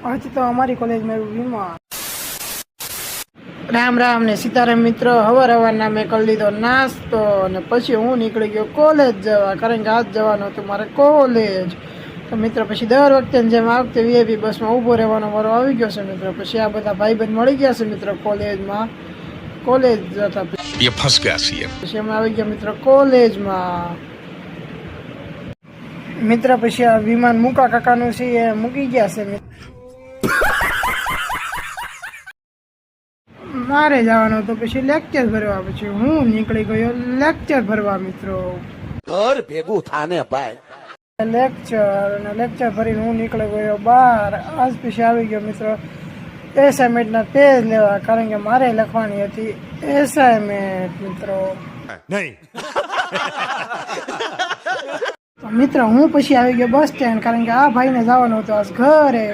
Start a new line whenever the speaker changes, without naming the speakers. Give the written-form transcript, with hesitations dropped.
आज तो हमारी कॉलेज में विमान। राम राम ने सीताराम मित्र। हवर हवाરના મેં કરી લીધો નાસ્તો અને પછી હું નીકળી ગયો કોલેજ જવા, કારણ કે આજ જવાનું હતું મારે કોલેજ. તો મિત્ર પછી દર વખતે જેમ આ વખતે વીઆઈપી બસમાં ઊભો રહેવાનો વારો આવી ગયો છે મિત્ર. પછી આ બધા ભાઈબંધ મળી ગયા છે મિત્ર કોલેજમાં. કોલેજ જતા પછી અમે આવી ગયા મિત્ર કોલેજમાં. મિત્ર પછી આ વિમાન મુકા કાકાનું છે એ મૂકી ગયા છે મિત્ર. મારે જવાનું હતું પછી લેક્ચર ભરવા. પછી હું નીકળી ગયો લેક્ચર ભરવા મિત્રો.
ઘર ભેગું થાને ભાઈ.
લેક્ચર ભરીને હું નીકળી ગયો બહાર. આજ પછી આવી ગયો મિત્રો એસાઇનમેન્ટના પેજ લેવા, કારણ કે મારે લખવાની હતી એસાઇનમેન્ટ મિત્રો. મિત્ર હું પછી આવી ગયો બસ સ્ટેન્ડ, કારણ કે આ ભાઈને જવાનું હતું આજ ઘરે.